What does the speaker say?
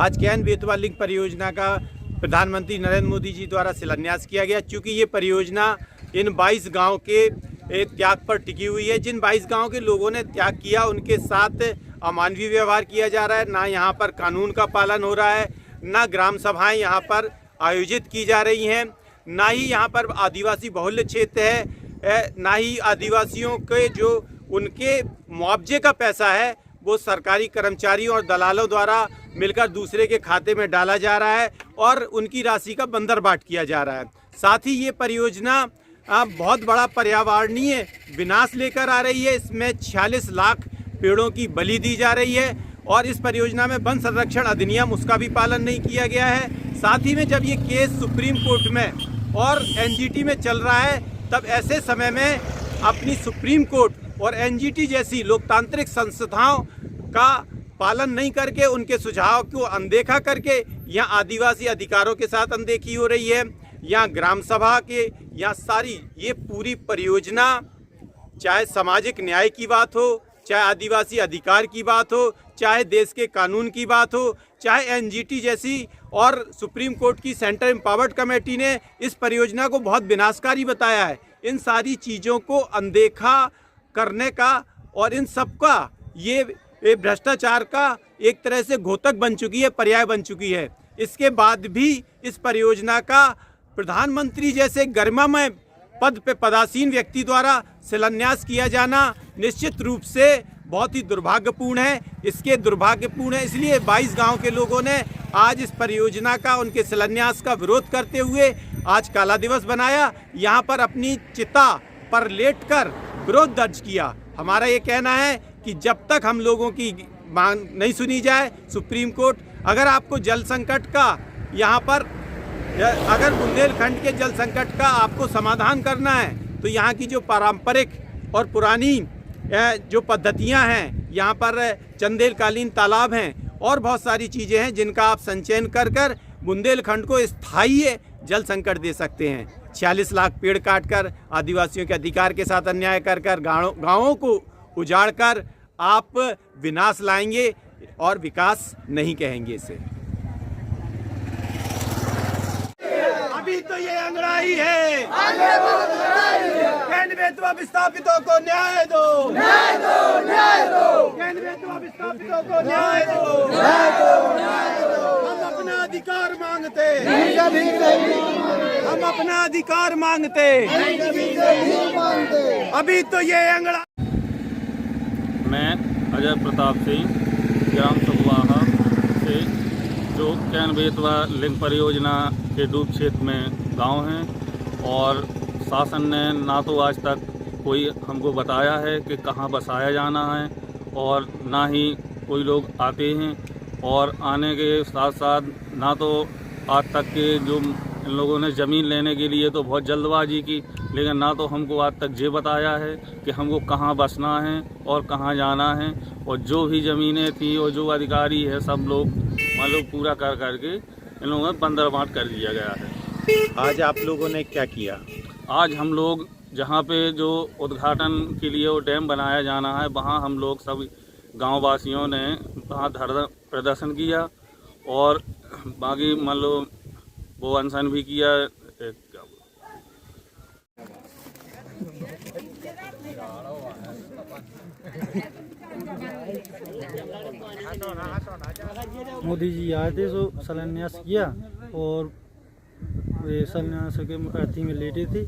आज can Betwa link परियोजना का प्रधानमंत्री नरेंद्र मोदी जी द्वारा शिलान्यास किया गया। चूँकि ये परियोजना इन 22 गांव के त्याग पर टिकी हुई है। जिन 22 गांव के लोगों ने त्याग किया उनके साथ अमानवीय व्यवहार किया जा रहा है। ना यहाँ पर कानून का पालन हो रहा है, ना ग्राम सभाएं यहाँ पर आयोजित की जा रही हैं, ना ही यहाँ पर आदिवासी बहुल्य क्षेत्र है, ना ही आदिवासियों के जो उनके मुआवजे का पैसा है वो सरकारी कर्मचारियों और दलालों द्वारा मिलकर दूसरे के खाते में डाला जा रहा है और उनकी राशि का बंदरबाट किया जा रहा है। साथ ही ये परियोजना बहुत बड़ा पर्यावरणीय विनाश लेकर आ रही है। इसमें 46 लाख पेड़ों की बलि दी जा रही है और इस परियोजना में वन संरक्षण अधिनियम उसका भी पालन नहीं किया गया है। साथ ही में जब ये केस सुप्रीम कोर्ट में और एनजीटी में चल रहा है तब ऐसे समय में अपनी सुप्रीम कोर्ट और एनजीटी जैसी लोकतांत्रिक संस्थाओं का पालन नहीं करके उनके सुझाव को अनदेखा करके यहाँ आदिवासी अधिकारों के साथ अनदेखी हो रही है। यहाँ ग्राम सभा के यहाँ सारी ये पूरी परियोजना, चाहे सामाजिक न्याय की बात हो, चाहे आदिवासी अधिकार की बात हो, चाहे देश के कानून की बात हो, चाहे एनजीटी जैसी और सुप्रीम कोर्ट की सेंट्रल एम्पावर्ड कमेटी ने इस परियोजना को बहुत विनाशकारी बताया है। इन सारी चीज़ों को अनदेखा करने का और इन सब का ये भ्रष्टाचार का एक तरह से घोतक बन चुकी है, पर्याय बन चुकी है। इसके बाद भी इस परियोजना का प्रधानमंत्री जैसे गरिमामय पद पे पदासीन व्यक्ति द्वारा शिलान्यास किया जाना निश्चित रूप से बहुत ही दुर्भाग्यपूर्ण है। इसके दुर्भाग्यपूर्ण है इसलिए 22 गांव के लोगों ने आज इस परियोजना का, उनके शिलान्यास का विरोध करते हुए आज काला दिवस बनाया। यहाँ पर अपनी चिता पर लेटकर विरोध दर्ज किया। हमारा ये कहना है कि जब तक हम लोगों की मांग नहीं सुनी जाए, सुप्रीम कोर्ट अगर आपको जल संकट का यहाँ पर अगर बुंदेलखंड के जल संकट का आपको समाधान करना है तो यहाँ की जो पारंपरिक और पुरानी जो पद्धतियाँ हैं, यहाँ पर चंदेलकालीन तालाब हैं और बहुत सारी चीज़ें हैं जिनका आप संचयन कर कर बुंदेलखंड को स्थायी जल संकट दे सकते हैं। 46 लाख पेड़ काटकर आदिवासियों के अधिकार के साथ अन्याय कर कर गाँवों को उजाड़ कर आप विनाश लाएंगे और विकास नहीं कहेंगे इसे। अभी तो ये अंगड़ाई है, कैन बेतवा विस्थापितों को न्याय दो, न्याय दो, न्याय दो, कैन बेतवा विस्थापितों को न्याय दो, न्याय दो, न्याय दो। हम अपना अधिकार मांगते, हम अपना अधिकार मांगते, अभी तो ये अंगड़ा। मैं अजय प्रताप सिंह ग्राम सगुआहा से, जो कैन बेतवा लिंक परियोजना के डूब क्षेत्र में गांव हैं और शासन ने ना तो आज तक कोई हमको बताया है कि कहां बसाया जाना है और ना ही कोई लोग आते हैं और आने के साथ साथ ना तो आज तक के जो इन लोगों ने ज़मीन लेने के लिए तो बहुत जल्दबाजी की, लेकिन ना तो हमको आज तक ये बताया है कि हमको कहाँ बसना है और कहाँ जाना है। और जो भी ज़मीनें थी और जो अधिकारी है सब लोग मतलब पूरा कर करके इन लोगों ने बंदरबाट कर दिया गया है। आज आप लोगों ने क्या किया? आज हम लोग जहाँ पे जो उद्घाटन के लिए वो डैम बनाया जाना है वहाँ हम लोग सब गाँव वासियों ने वहाँ धरना प्रदर्शन किया और बाकी मान लो वो अनशन भी किया। मोदी जी आए थे तो शिलान्यास किया और शिलान्यास के अर्थी में लेटे थे।